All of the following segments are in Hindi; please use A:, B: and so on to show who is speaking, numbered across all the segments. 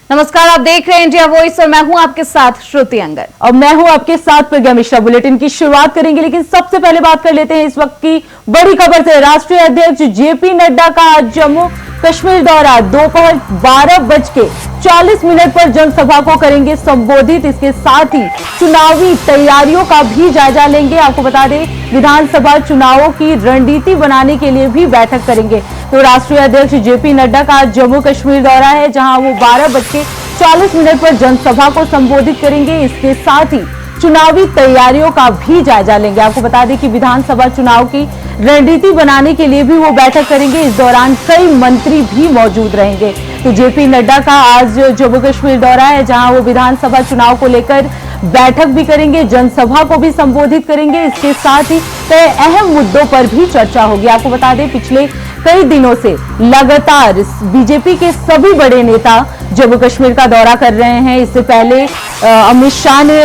A: नमस्कार, आप देख रहे हैं इंडिया वॉइस और मैं हूं आपके साथ श्रुति अंगद
B: और मैं हूं आपके साथ प्रज्ञा मिश्रा। बुलेटिन की शुरुआत करेंगे, लेकिन सबसे पहले बात कर लेते हैं इस वक्त की बड़ी खबर से। राष्ट्रीय अध्यक्ष जेपी नड्डा का आज जम्मू कश्मीर दौरा। दोपहर 12:40 पर जनसभा को करेंगे संबोधित। इसके साथ ही चुनावी तैयारियों का भी जायजा लेंगे। आपको बता दें, विधानसभा चुनावों की रणनीति बनाने के लिए भी बैठक करेंगे। तो राष्ट्रीय अध्यक्ष जेपी नड्डा का आज जम्मू कश्मीर दौरा है, जहां वो 12:40 पर जनसभा को संबोधित करेंगे। इसके साथ ही चुनावी तैयारियों का भी जायजा लेंगे। आपको बता दें कि विधानसभा चुनाव की रणनीति बनाने के लिए भी वो बैठक करेंगे। इस दौरान कई मंत्री भी मौजूद रहेंगे। तो जेपी नड्डा का आज जम्मू कश्मीर दौरा है, जहां वो विधानसभा चुनाव को लेकर बैठक भी करेंगे, जनसभा को भी संबोधित करेंगे। इसके साथ ही कई अहम मुद्दों पर भी चर्चा होगी। आपको बता दें, पिछले कई दिनों से लगातार बीजेपी के सभी बड़े नेता जम्मू कश्मीर का दौरा कर रहे हैं। इससे पहले अमित शाह ने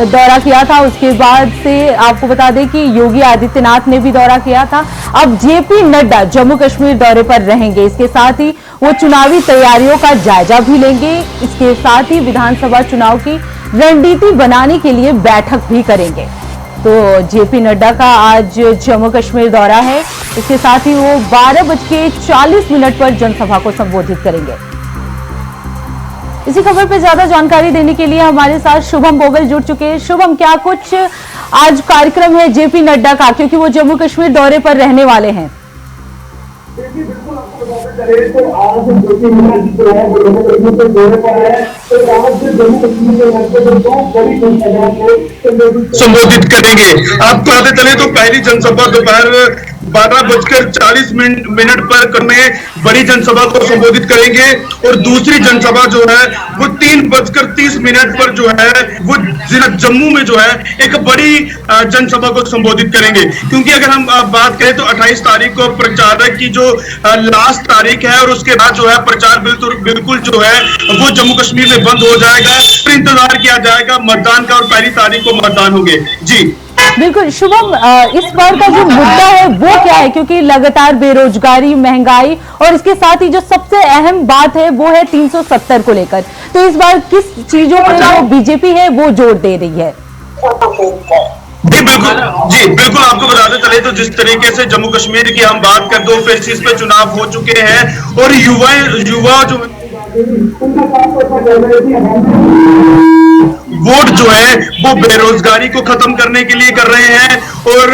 B: दौरा किया था, उसके बाद से आपको बता दें कि योगी आदित्यनाथ ने भी दौरा किया था। अब जेपी नड्डा जम्मू कश्मीर दौरे पर रहेंगे। इसके साथ ही वो चुनावी तैयारियों का जायजा भी लेंगे। इसके साथ ही विधानसभा चुनाव की रणनीति बनाने के लिए बैठक भी करेंगे। तो जेपी नड्डा का आज जम्मू कश्मीर दौरा है। इसके साथ ही वो 12:40 पर जनसभा को संबोधित करेंगे। इसी खबर पर ज्यादा जानकारी देने के लिए हमारे साथ शुभम बोगल जुड़ चुके हैं। शुभम, क्या कुछ आज कार्यक्रम है जेपी नड्डा का, क्योंकि वो जम्मू कश्मीर दौरे पर रहने वाले हैं?
C: बिल्कुल आपको बताते चले तो आज जेपी नड्डा जो है वो जम्मू कश्मीर के दौरे पर है। तो आज जम्मू कश्मीर के लगभग 2 बड़ी जनसभा को संबोधित करेंगे। आपको बताते चले तो पहली जनसभा दोपहर 12:40 पर करने बड़ी जनसभा को संबोधित करेंगे और दूसरी जनसभा जो है वो 3:30 पर जो है वो जिला जम्मू में जो है एक बड़ी जनसभा को संबोधित करेंगे। क्योंकि अगर हम बात करें तो 28 तारीख को प्रचार की जो लास्ट तारीख है और उसके बाद जो है प्रचार बिल्कुल जो है वो जम्मू कश्मीर में बंद हो जाएगा। फिर इंतजार किया जाएगा मतदान का और पहली तारीख को मतदान होंगे। जी
B: बिल्कुल शुभम, इस बार का जो मुद्दा है वो क्या है? क्योंकि लगातार बेरोजगारी, महंगाई और इसके साथ ही जो सबसे अहम बात है वो है 370 को लेकर। तो इस बार किस चीजों पर जो बीजेपी है वो जोर दे रही है?
C: जी बिल्कुल आपको बताते चले तो जिस तरीके से जम्मू कश्मीर की हम बात कर 2 फेजेस पे चुनाव हो चुके हैं और युवा जो वोट जो है वो बेरोजगारी को खत्म करने के लिए कर रहे हैं और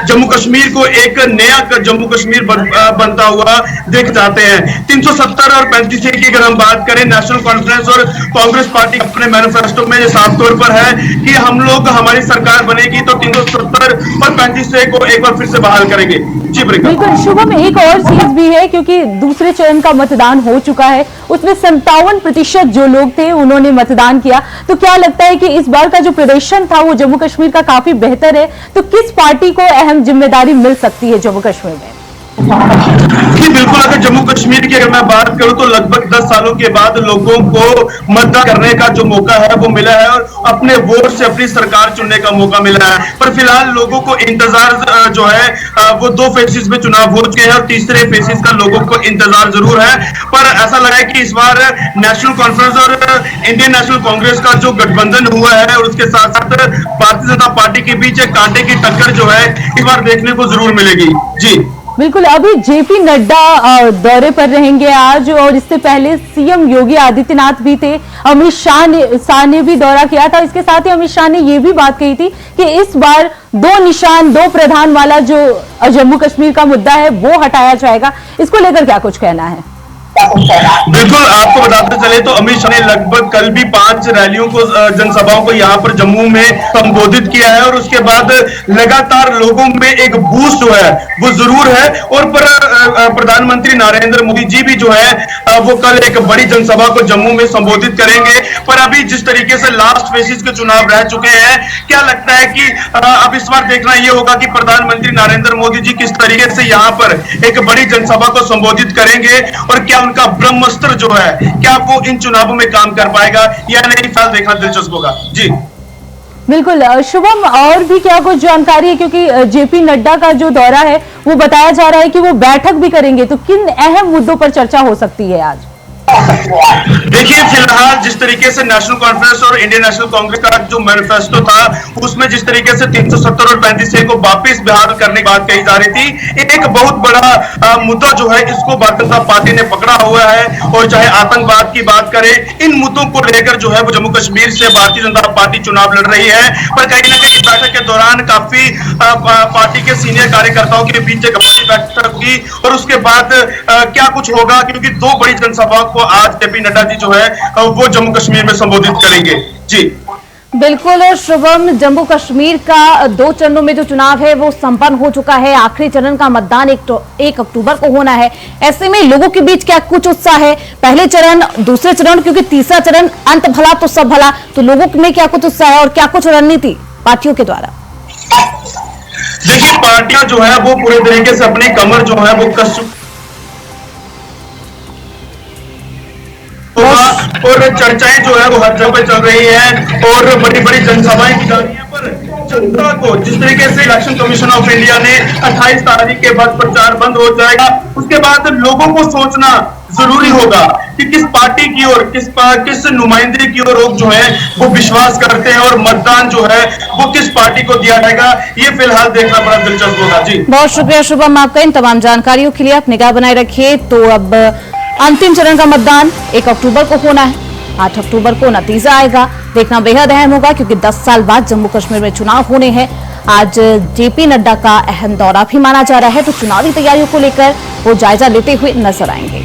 C: जम्मू कश्मीर को एक नया जम्मू कश्मीर बनता हुआ देख जाते हैं। 370 और 35 की अगर हम बात करें, नेशनल कॉन्फ्रेंस और कांग्रेस पार्टी अपने मैनिफेस्टो में साफ तौर पर है कि हम लोग हमारी सरकार बनेगी तो 370 और 35 को एक बार फिर से बहाल करेंगे। जी
B: बिल्कुल शुभम, एक और चीज भी है, क्योंकि दूसरे चरण का मतदान हो चुका है, उसमें 57% जो लोग थे उन्होंने मतदान किया। तो क्या लगता है कि इस बार का जो प्रदर्शन था वो जम्मू कश्मीर का काफी बेहतर है? तो किस पार्टी को अहम जिम्मेदारी मिल सकती है जम्मू कश्मीर में?
C: जी बिल्कुल, अगर जम्मू कश्मीर की अगर मैं बात करूं तो लगभग 10 सालों के बाद लोगों को मतदान करने का जो मौका है वो मिला है और अपने वोट से अपनी सरकार चुनने का मौका मिला है। पर फिलहाल लोगों को इंतजार जो है वो 2 फेजेस में चुनाव हो चुके हैं और तीसरे फेजेस का लोगों को इंतजार जरूर है। पर ऐसा लगा है कि इस बार नेशनल कॉन्फ्रेंस और इंडियन नेशनल कांग्रेस का जो गठबंधन हुआ है और उसके साथ साथ भारतीय जनता पार्टी के बीच एक कांटे की टक्कर जो है इस बार देखने को जरूर मिलेगी। जी
B: बिल्कुल, अभी जेपी नड्डा दौरे पर रहेंगे आज, और इससे पहले सीएम योगी आदित्यनाथ भी थे। अमित शाह ने भी दौरा किया था। इसके साथ ही अमित शाह ने ये भी बात कही थी कि इस बार 2 निशान 2 प्रधान वाला जो जम्मू कश्मीर का मुद्दा है वो हटाया जाएगा। इसको लेकर क्या कुछ कहना है?
C: बिल्कुल आपको बताते चले तो अमित शाह ने लगभग कल भी 5 रैलियों को जनसभाओं को यहाँ पर जम्मू में संबोधित किया है और उसके बाद लगातार लोगों में एक बूस्ट जो है वो जरूर है। और प्रधानमंत्री नरेंद्र मोदी जी भी जो है वो कल एक बड़ी जनसभा को जम्मू में संबोधित करेंगे। पर अभी जिस तरीके से लास्ट फेजेस के चुनाव रह चुके हैं, क्या लगता है कि अब इस बार देखना यह होगा कि प्रधानमंत्री नरेंद्र मोदी जी किस तरीके से यहाँ पर एक बड़ी जनसभा को संबोधित करेंगे और क्या उनका ब्रह्मास्त्र जो है क्या वो इन चुनावों में काम कर पाएगा या नहीं, फिलहाल देखना दिलचस्प होगा। जी
B: बिल्कुल शुभम, और भी क्या कुछ जानकारी है? क्योंकि जेपी नड्डा का जो दौरा है वो बताया जा रहा है कि वो बैठक भी करेंगे, तो किन अहम मुद्दों पर चर्चा हो सकती है आज?
C: देखिए, फिलहाल जिस तरीके से नेशनल कॉन्फ्रेंस और इंडियन नेशनल कांग्रेस का जो मैनिफेस्टो था, उसमें जिस तरीके से 370 और 35 को वापस बिहार करने की बात कही जा रही थी, एक बहुत बड़ा मुद्दा जो है इसको भारतीय जनता पार्टी ने पकड़ा हुआ है। और चाहे आतंकवाद की बात करें, इन मुद्दों को लेकर जो है वो जम्मू कश्मीर से भारतीय जनता पार्टी चुनाव लड़ रही है। पर कहीं ना कहीं बैठक के दौरान काफी पार्टी के सीनियर कार्यकर्ताओं के बीच एक बड़ी बैठक हुई और उसके बाद क्या कुछ होगा, क्योंकि दो बड़ी जनसभाओं को आज जेपी नड्डा जी जो है वो जम्मू कश्मीर में संबोधित करेंगे। जी
A: बिल्कुल शुभम, जम्मू कश्मीर का 2 चरणों में जो चुनाव है वो संपन्न हो चुका है। आखिरी चरण का मतदान 1 अक्टूबर को होना है। ऐसे में लोगों के बीच क्या कुछ उत्साह है? पहले चरण, दूसरे चरण, क्योंकि तीसरा चरण अंत भला तो सब भला, तो लोगों में क्या कुछ उत्साह है और क्या कुछ रणनीति पार्टियों के द्वारा?
C: देखिए, पार्टियां जो है वो पूरे तरीके से अपनी कमर जो है वो कस और चर्चाएं जो है वो हर जगह चल रही है और बड़ी बड़ी जनसभाएं की जा रही है। पर जनता को जिस तरीके से इलेक्शन कमीशन ऑफ इंडिया ने 28 तारीख के बाद प्रचार बंद हो जाएगा, उसके बाद लोगों को सोचना जरूरी होगा कि किस पार्टी की ओर, किस नुमाइंदे की ओर लोग जो है वो विश्वास करते हैं और मतदान जो है वो किस पार्टी को दिया जाएगा, ये फिलहाल देखना बड़ा दिलचस्प होगा। जी
A: बहुत शुक्रिया शुभम, आपका इन तमाम जानकारियों के लिए। आप निगाह बनाए रखिए। तो अब अंतिम चरण का मतदान 1 अक्टूबर को होना है। 8 अक्टूबर को नतीजा आएगा। देखना बेहद अहम होगा क्योंकि 10 साल बाद जम्मू कश्मीर में चुनाव होने हैं। आज जेपी नड्डा का अहम दौरा भी माना जा रहा है, तो चुनावी तैयारियों को लेकर वो जायजा लेते हुए नजर आएंगे।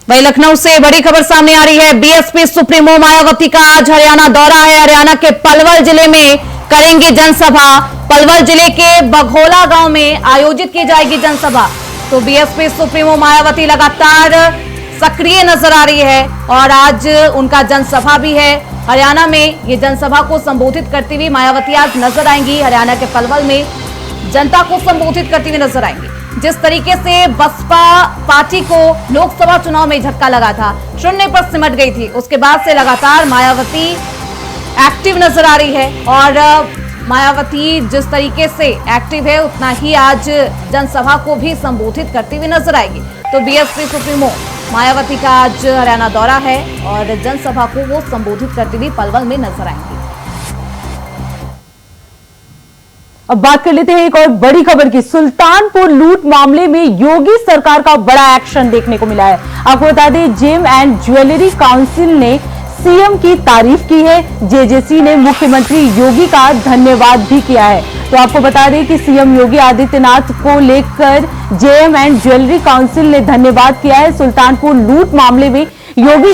A: वहीं लखनऊ से बड़ी खबर सामने आ रही है। बीएसपी सुप्रीमो मायावती का आज हरियाणा दौरा है। हरियाणा के पलवल जिले में करेंगे जनसभा। पलवल जिले के बघोला गांव में आयोजित की जाएगी जनसभा। तो बीएसपी सुप्रीमो मायावती लगातार सक्रिय नजर आ रही है और आज उनका जनसभा भी है। हरियाणा में ये जनसभा को संबोधित करती हुई मायावती आज नजर आएंगी। हरियाणा के पलवल में जनता को संबोधित करती हुई नजर आएंगी। जिस तरीके से बसपा पार्टी को लोकसभा चुनाव में झटका लगा था, शून्य पर सिमट गई थी, उसके बाद से लगातार मायावती एक्टिव नजर आ रही है और मायावती जिस तरीके से एक्टिव है उतना ही आज जनसभा को भी संबोधित करती हुई नजर आएगी। तो बीएसपी सुप्रीमो मायावती का आज हरियाणा दौरा है और जनसभा को वो संबोधित करती हुई पलवल में नजर आएंगी।
B: अब बात कर लेते हैं एक और बड़ी खबर की। सुल्तानपुर लूट मामले में योगी सरकार का बड़ा एक्शन देखने को मिला है। आपको बता दें, जेम एंड ज्वेलरी काउंसिल ने सीएम की तारीफ की है। जेजेसी ने मुख्यमंत्री योगी का धन्यवाद भी किया है। तो आपको बता दें कि सीएम योगी आदित्यनाथ को लेकर जेएम एंड ज्वेलरी काउंसिल ने धन्यवाद किया है। सुल्तानपुर लूट मामले में योगी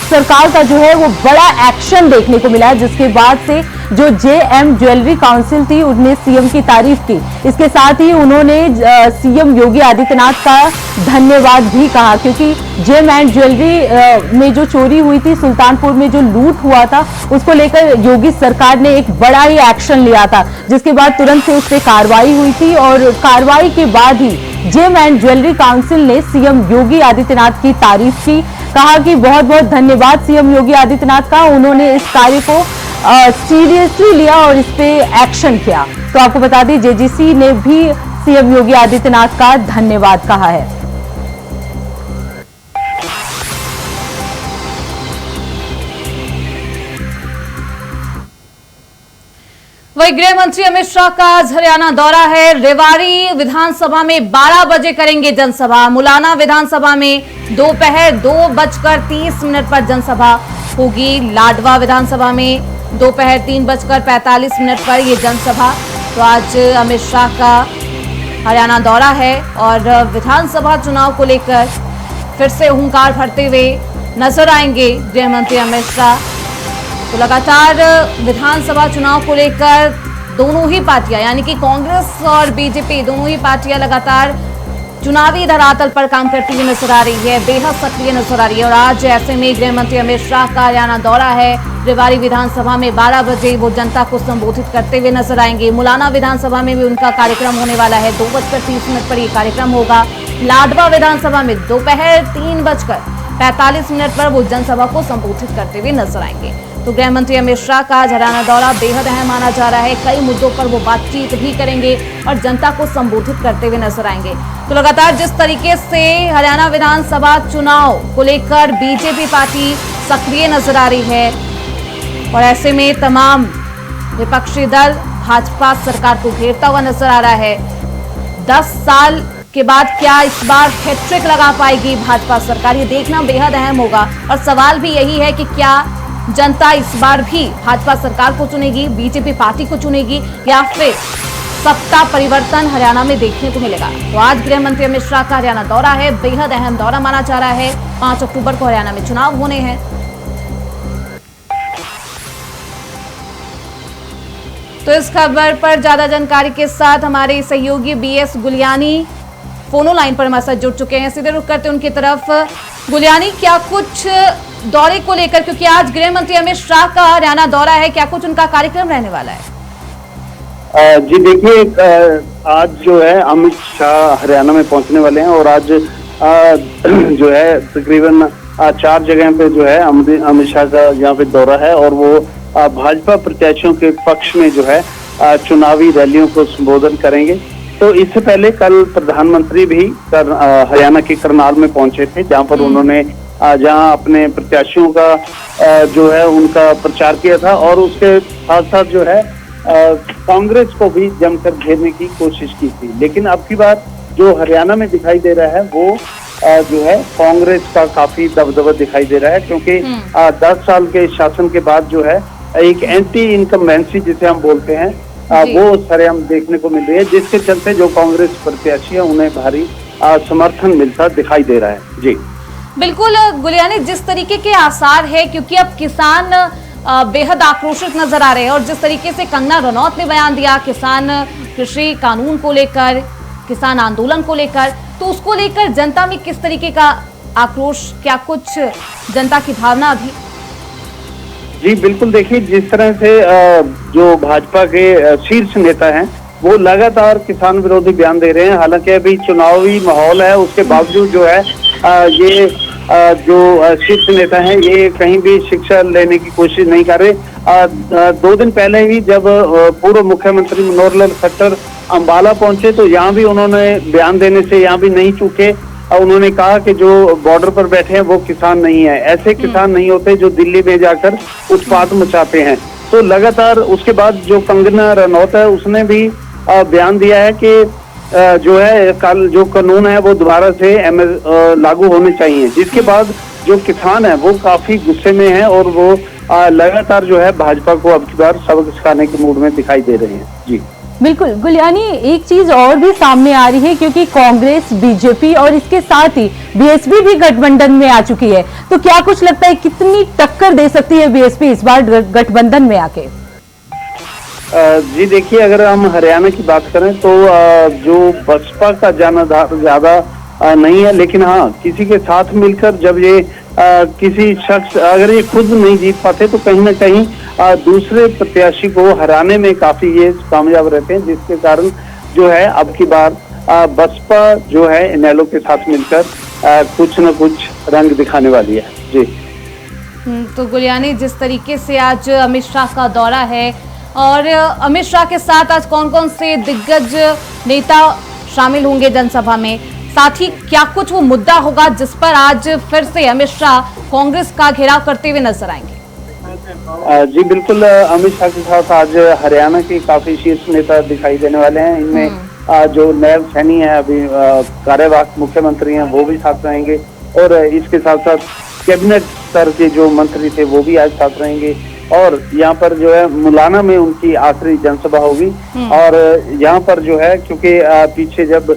B: सरकार का जो है वो बड़ा एक्शन देखने को मिला है, जिसके बाद से जो जेएम ज्वेलरी काउंसिल थी उन्होंने सीएम की तारीफ की। इसके साथ ही उन्होंने सीएम योगी आदित्यनाथ का धन्यवाद भी कहा, क्योंकि जेम एंड ज्वेलरी में जो चोरी हुई थी, सुल्तानपुर में जो लूट हुआ था, उसको लेकर योगी सरकार ने एक बड़ा ही एक्शन लिया था, जिसके बाद तुरंत से उस पर कार्रवाई हुई थी और कार्रवाई के बाद ही जेम एंड ज्वेलरी काउंसिल ने सीएम योगी आदित्यनाथ की तारीफ की। कहा कि बहुत बहुत धन्यवाद सीएम योगी आदित्यनाथ का, उन्होंने इस कार्य को सीरियसली लिया और इस पे एक्शन किया। तो आपको बता दें, जेजीसी ने भी सीएम योगी आदित्यनाथ का धन्यवाद कहा है।
A: वही गृह मंत्री अमित शाह का आज हरियाणा दौरा है। रेवाड़ी विधानसभा में 12 बजे करेंगे जनसभा। मुलाना विधानसभा में दोपहर 2:30 पर जनसभा होगी। लाडवा विधानसभा में दोपहर 3:45 पर यह जनसभा। तो आज अमित शाह का हरियाणा दौरा है और विधानसभा चुनाव को लेकर फिर से हुंकार भरते हुए नजर आएंगे गृह मंत्री अमित शाह। तो लगातार विधानसभा चुनाव को लेकर दोनों ही पार्टियां यानी कि कांग्रेस और बीजेपी दोनों ही पार्टियां लगातार चुनावी धरातल पर काम करती हुई नजर आ रही है, बेहद सक्रिय नजर आ रही है। और आज ऐसे में गृह मंत्री अमित शाह का हरियाणा दौरा है। रेवाड़ी विधानसभा में 12 बजे वो जनता को संबोधित करते हुए नजर आएंगे। मुलाना विधानसभा में भी उनका कार्यक्रम होने वाला है, 2:30 पर यह कार्यक्रम होगा। लाडवा विधानसभा में दोपहर 3:45 पर वो जनसभा को संबोधित करते हुए नजर आएंगे। तो गृह मंत्री अमित शाह का हरियाणा दौरा बेहद अहम माना जा रहा है। कई मुद्दों पर वो बातचीत भी करेंगे और जनता को संबोधित करते हुए नजर आएंगे। तो लगातार जिस तरीके से हरियाणा विधानसभा चुनाव को लेकर बीजेपी पार्टी सक्रिय नजर आ रही है और ऐसे में तमाम विपक्षी दल भाजपा सरकार को घेरता हुआ नजर आ रहा है। 10 साल के बाद क्या इस बार हैट्रिक लगा पाएगी भाजपा सरकार, ये देखना बेहद अहम होगा। और सवाल भी यही है कि क्या जनता इस बार भी भाजपा सरकार को चुनेगी, बीजेपी पार्टी को चुनेगी, या फिर सत्ता परिवर्तन हरियाणा में देखने को मिलेगा। तो आज गृह मंत्री अमित शाह का हरियाणा दौरा है, बेहद अहम दौरा माना जा रहा है। 5 अक्टूबर को हरियाणा में चुनाव होने हैं। तो इस खबर पर ज्यादा जानकारी के साथ हमारे सहयोगी बीएस गुलियानी फोनो लाइन पर हमारे साथ जुड़ चुके हैं। सीधे रुख करते हैं उनकी तरफ। गुलियानी, क्या कुछ दौरे को लेकर, क्योंकि आज गृह मंत्री अमित शाह का हरियाणा दौरा है, क्या कुछ उनका कार्यक्रम रहने वाला है?
D: जी देखिए, आज जो है अमित शाह हरियाणा में पहुंचने वाले हैं और आज जो है तकरीबन 4 जगह पे जो है अमित शाह का यहाँ पे दौरा है और वो भाजपा प्रत्याशियों के पक्ष में जो है चुनावी रैलियों को संबोधन करेंगे। तो इससे पहले कल प्रधानमंत्री भी हरियाणा के करनाल में पहुंचे थे, जहां पर उन्होंने जहां अपने प्रत्याशियों का जो है उनका प्रचार किया था और उसके साथ साथ जो है कांग्रेस को भी जमकर घेरने की कोशिश की थी। लेकिन अब की बार जो हरियाणा में दिखाई दे रहा है वो जो है कांग्रेस का काफी दबदबा दिखाई दे रहा है, क्योंकि 10 साल के शासन के बाद जो है एक एंटी इनकम्बेंसी जिसे हम बोलते हैं वो सरेआम देखने को मिल रही है, जिसके चलते जो कांग्रेस प्रत्याशी है उन्हें भारी समर्थन मिलता दिखाई दे रहा है। जी
A: बिल्कुल गुलियानी, जिस तरीके के आसार है, क्योंकि अब किसान बेहद आक्रोशित नजर आ रहे हैं और जिस तरीके से कंगना रनौत ने बयान दिया किसान कृषि कानून को लेकर, किसान आंदोलन को लेकर, तो उसको लेकर जनता में किस तरीके का आक्रोश, क्या कुछ जनता की भावना अभी?
D: जी बिल्कुल, देखिए जिस तरह से जो भाजपा के शीर्ष नेता हैं वो लगातार किसान विरोधी बयान दे रहे हैं। हालांकि अभी चुनावी माहौल है, उसके बावजूद जो है ये जो शीर्ष नेता हैं ये कहीं भी शिक्षा लेने की कोशिश नहीं कर रहे। 2 दिन पहले ही जब पूर्व मुख्यमंत्री मनोहर लाल खट्टर अंबाला पहुंचे तो यहाँ भी उन्होंने बयान देने से यहाँ भी नहीं चूके। उन्होंने कहा कि जो बॉर्डर पर बैठे हैं वो किसान नहीं है, ऐसे किसान नहीं होते जो दिल्ली में जाकर उत्पात मचाते हैं। तो लगातार उसके बाद जो कंगना रनौत है उसने भी बयान दिया है कि जो है कल जो कानून है वो दोबारा से लागू होने चाहिए, जिसके बाद जो किसान है वो काफी गुस्से में है और वो लगातार जो है भाजपा को अब की बार सबक सिखाने के मूड में दिखाई दे रहे हैं। जी
B: बिल्कुल गुलियानी, एक चीज और भी सामने आ रही है, क्योंकि कांग्रेस, बीजेपी और इसके साथ ही बीएसपी भी गठबंधन में आ चुकी है। तो क्या कुछ लगता है कितनी टक्कर दे सकती है बीएसपी इस बार गठबंधन में आके?
D: जी देखिए, अगर हम हरियाणा की बात करें तो जो बसपा का जनाधार ज्यादा नहीं है, लेकिन हाँ किसी के साथ मिलकर जब ये किसी शख्स अगर ये खुद नहीं जीत पाते तो कहीं ना कहीं दूसरे प्रत्याशी को हराने में काफी ये कामयाब रहते हैं, जिसके कारण जो है अब की बार बसपा जो है इनेलो के साथ मिलकर कुछ न कुछ रंग दिखाने वाली है। जी
A: तो गुलियानी, जिस तरीके से आज अमित शाह का दौरा है और अमित शाह के साथ आज कौन कौन से दिग्गज नेता शामिल होंगे जनसभा में, साथ ही क्या कुछ वो मुद्दा होगा जिस पर आज फिर से अमित शाह कांग्रेस का घेराव करते हुए नजर आएंगे?
D: जी बिल्कुल, अमित शाह के साथ आज हरियाणा के काफी शीर्ष नेता दिखाई देने वाले हैं। इनमें जो नैब सैनी है, अभी कार्यवाहक मुख्यमंत्री हैं, वो भी साथ रहेंगे और इसके साथ साथ कैबिनेट स्तर के जो मंत्री थे वो भी आज साथ रहेंगे। और यहाँ पर जो है मुलाना में उनकी आखिरी जनसभा होगी और यहाँ पर जो है क्योंकि पीछे जब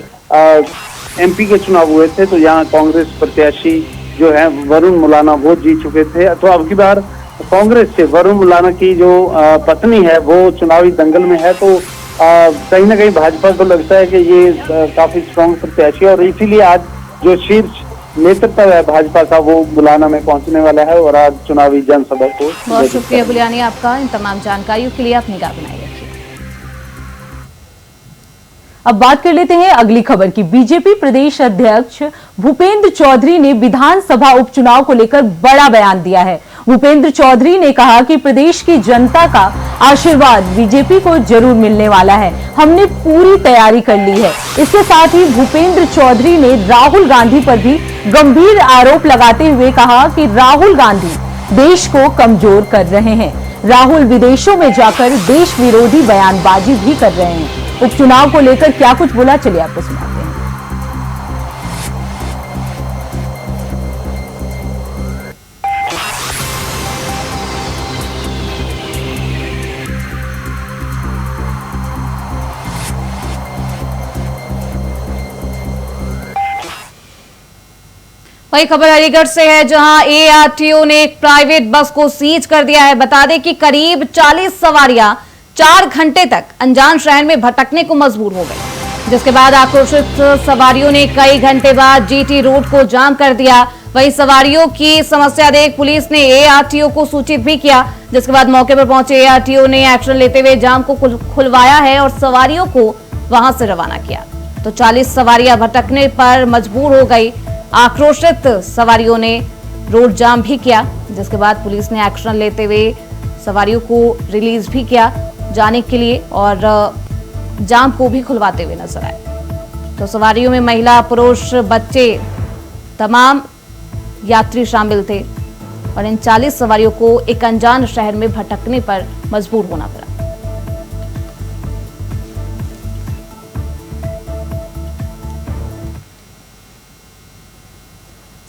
D: एमपी के चुनाव हुए थे तो यहाँ कांग्रेस प्रत्याशी जो है वरुण मुलाना वो जीत चुके थे। तो अब की बार कांग्रेस से वरुण मुलाना की जो पत्नी है वो चुनावी दंगल में है, तो कहीं ना कहीं भाजपा को लगता है कि ये काफी स्ट्रॉन्ग प्रत्याशी है और इसीलिए आज जो शीर्ष नेतृत्व है भाजपा का वो मुलाना में पहुंचने वाला है और आज चुनावी जनसभा को।
A: बहुत शुक्रिया गुलियानी आपका इन तमाम जानकारियों के लिए। आप निगाह बनाए रखिए।
B: अब बात कर लेते हैं अगली खबर की। बीजेपी प्रदेश अध्यक्ष भूपेंद्र चौधरी ने विधानसभा उपचुनाव को लेकर बड़ा बयान दिया है। भूपेंद्र चौधरी ने कहा कि प्रदेश की जनता का आशीर्वाद बीजेपी को जरूर मिलने वाला है, हमने पूरी तैयारी कर ली है। इसके साथ ही भूपेंद्र चौधरी ने राहुल गांधी पर भी गंभीर आरोप लगाते हुए कहा कि राहुल गांधी देश को कमजोर कर रहे हैं। राहुल विदेशों में जाकर देश विरोधी बयानबाजी भी कर रहे हैं। उपचुनाव को लेकर क्या कुछ बोला, चलिए आपको सुनाते हैं।
A: वही खबर अलीगढ़ से है, जहां एआरटीओ ने एक प्राइवेट बस को सीज कर दिया है। बता दें कि करीब 40 सवारियां 4 घंटे तक अनजान शहर में भटकने को मजबूर हो गई, जिसके बाद आक्रोशित सवारियों ने कई घंटे बाद जीटी रोड को जाम कर दिया। वही सवारियों की समस्या देख पुलिस ने एआरटीओ को सूचित भी किया, जिसके बाद मौके पर पहुंचे एआरटीओ ने एक्शन लेते हुए जाम को खुलवाया है और सवारियों को वहां से रवाना किया। तो 40 सवारियां भटकने पर मजबूर हो गई। आक्रोशित सवारियों ने रोड जाम भी किया, जिसके बाद पुलिस ने एक्शन लेते हुए सवारियों को रिलीज भी किया जाने के लिए और जाम को भी खुलवाते हुए नजर आए। तो सवारियों में महिला, पुरुष, बच्चे, तमाम यात्री शामिल थे और इन 40 सवारियों को एक अनजान शहर में भटकने पर मजबूर होना पड़ा।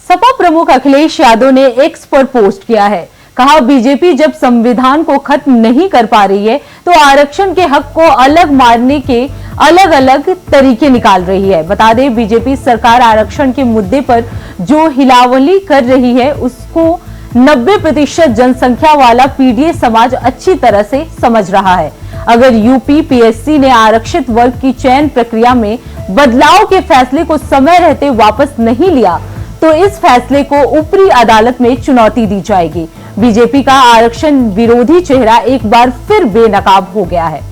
B: सपा प्रमुख अखिलेश यादव ने एक्स पर पोस्ट किया है। कहा, बीजेपी जब संविधान को खत्म नहीं कर पा रही है तो आरक्षण के हक को अलग मारने के अलग अलग तरीके निकाल रही है। बता दें, बीजेपी सरकार आरक्षण के मुद्दे पर जो हिलावली कर रही है उसको 90% जनसंख्या वाला पीडीए समाज अच्छी तरह से समझ रहा है। अगर यूपी पीएससी ने आरक्षित वर्ग की चयन प्रक्रिया में बदलाव के फैसले को समय रहते वापस नहीं लिया तो इस फैसले को ऊपरी अदालत में चुनौती दी जाएगी। बीजेपी का आरक्षण विरोधी चेहरा एक बार फिर बेनकाब हो गया है।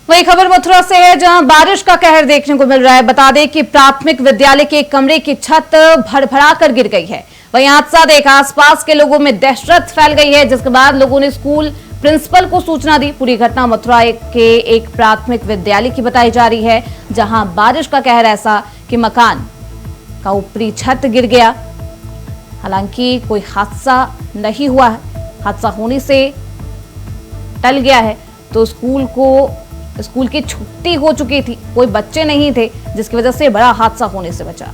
A: वही खबर मथुरा से है, जहां बारिश का कहर देखने को मिल रहा है। बता दें कि प्राथमिक विद्यालय के कमरे की छत भरभरा कर गिर गई है। वहीं हादसा देखा, आसपास के लोगों में दहशत फैल गई है, जिसके बाद लोगों ने स्कूल प्रिंसिपल को सूचना दी। पूरी घटना मथुरा के एक प्राथमिक विद्यालय की बताई जा रही है, जहां बारिश का कहर ऐसा कि मकान का ऊपरी छत गिर गया। हालांकि कोई हादसा नहीं हुआ है, हादसा होने से टल गया है। तो स्कूल की छुट्टी हो चुकी थी, कोई बच्चे नहीं थे, जिसकी वजह से बड़ा हादसा होने से बचा।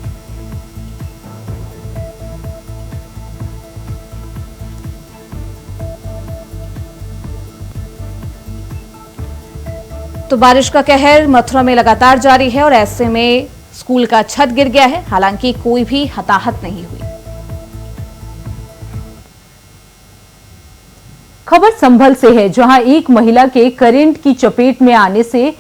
A: तो बारिश का कहर मथुरा में लगातार जारी है और ऐसे में स्कूल का छत गिर गया है। हालांकि कोई भी हताहत नहीं हुई।
B: खबर संभल से है, जहां एक महिला के करंट की चपेट में आने से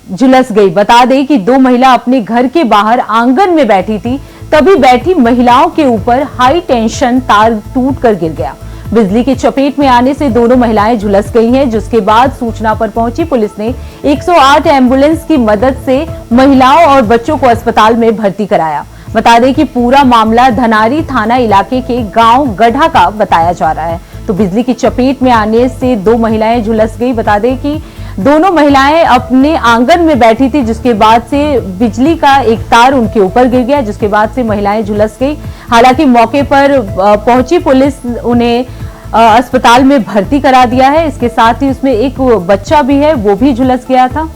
B: झुलस गई। बता दें कि 2 महिला अपने घर के बाहर आंगन में बैठी थी, तभी बैठी महिलाओं के ऊपर हाई टेंशन तार टूटकर गिर गया। बिजली की चपेट में आने से दोनों महिलाएं झुलस गई हैं, जिसके बाद सूचना पर पहुंची पुलिस ने 108 एम्बुलेंस की मदद से महिलाओं और बच्चों को अस्पताल में भर्ती कराया। बता दें कि पूरा मामला धनारी थाना इलाके के गांव गढ़ा का बताया जा रहा है। तो बिजली की चपेट में आने से 2 महिलाएं झुलस गई। बता दें कि दोनों महिलाएं अपने आंगन में बैठी थी, जिसके बाद से बिजली का एक तार उनके ऊपर गिर गया, जिसके बाद से महिलाएं झुलस गई। हालांकि मौके पर पहुंची पुलिस उन्हें अस्पताल में भर्ती करा दिया है। इसके साथ ही उसमें एक बच्चा भी है, वो भी झुलस गया था।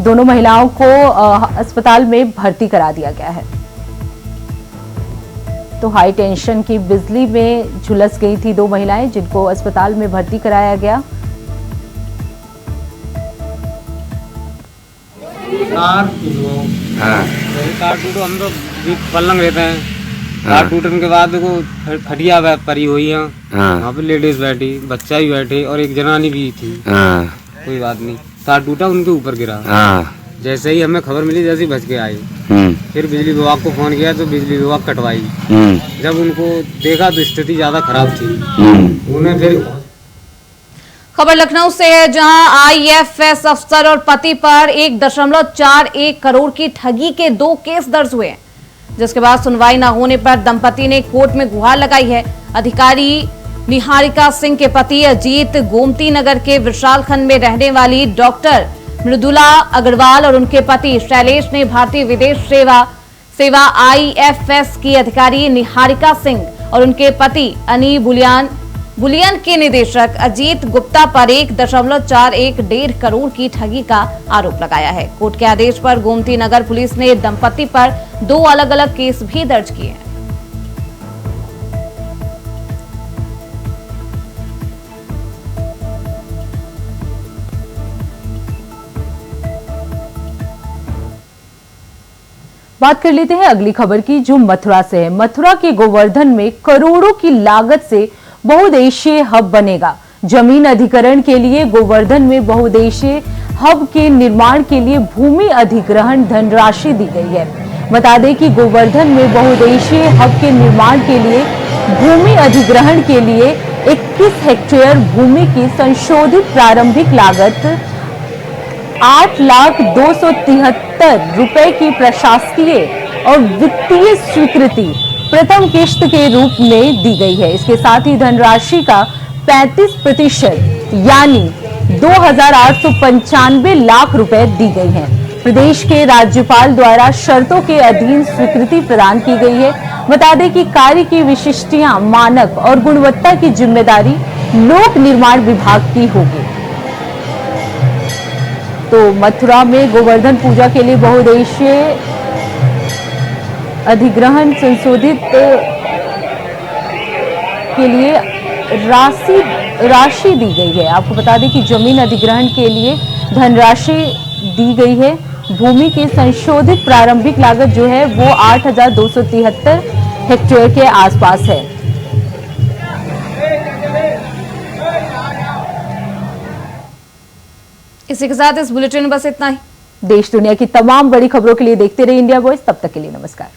B: दोनों महिलाओं को अस्पताल में भर्ती करा दिया गया है। तो हाई टेंशन की बिजली में झुलस गई थी 2 महिलाएं, जिनको अस्पताल में भर्ती कराया गया।
E: तार टूटो, हम तो पलंग रहते हैं। तार टूटने के बाद देखो खटिया परी हुई है, वहाँ पे लेडीज बैठी, बच्चा भी बैठे और एक जनानी भी थी। कोई बात नहीं, तार टूटा, उनके ऊपर गिरा। जैसे ही हमें खबर मिली, जैसे ही बच के आए। फिर बिजली विभाग को फोन किया तो बिजली विभाग कटवाई। जब उनको देखा तो स्थिति ज्यादा खराब थी, उन्हें फिर।
A: खबर लखनऊ से है, जहां आईएफएस अफसर और पति पर 1.41 करोड़ की ठगी के 2 केस दर्ज हुए हैं, जिसके बाद सुनवाई न होने पर दंपति ने कोर्ट में गुहार लगाई है। अधिकारी निहारिका सिंह के पति अजीत गोमती नगर के विशाल खंड में रहने वाली डॉक्टर मृदुला अग्रवाल और उनके पति शैलेश ने भारतीय विदेश सेवा आईएफएस की अधिकारी निहारिका सिंह और उनके पति अनी बुलियन के निदेशक अजीत गुप्ता पर 1.41 करोड़ की ठगी का आरोप लगाया है। कोर्ट के आदेश पर गोमती नगर पुलिस ने दंपति पर 2 अलग अलग केस भी दर्ज किए हैं।
B: बात कर लेते हैं अगली खबर की, जो मथुरा से है। मथुरा के गोवर्धन में करोड़ों की लागत से बहुउद्देशीय हब बनेगा। जमीन अधिग्रहण के लिए गोवर्धन में बहुउद्देशीय हब के निर्माण के लिए भूमि अधिग्रहण धनराशि दी गई है। बता दें कि गोवर्धन में बहुउद्देशीय हब के निर्माण के लिए भूमि अधिग्रहण के लिए 21 हेक्टेयर भूमि की संशोधित प्रारंभिक लागत 8,273 रुपए की प्रशासकीय और वित्तीय स्वीकृति प्रथम किश्त के रूप में दी गई है। इसके साथ ही धनराशि का 35% यानी 2,895 लाख रुपए दी गई है। प्रदेश के राज्यपाल द्वारा शर्तों के अधीन स्वीकृति प्रदान की गई है। बता दें कि कार्य की विशिष्टियां, मानक और गुणवत्ता की जिम्मेदारी लोक निर्माण विभाग की होगी। तो मथुरा में गोवर्धन पूजा के लिए बहुउद्देशीय अधिग्रहण संशोधित के लिए राशि दी गई है। आपको बता दें कि जमीन अधिग्रहण के लिए धनराशि दी गई है। भूमि की संशोधित प्रारंभिक लागत जो है वो 8,273 हेक्टेयर के आसपास है।
A: इसी के साथ इस बुलेटिन में बस इतना ही।
B: देश दुनिया की तमाम बड़ी खबरों के लिए देखते रहिए इंडिया वॉइस। तब तक के लिए नमस्कार।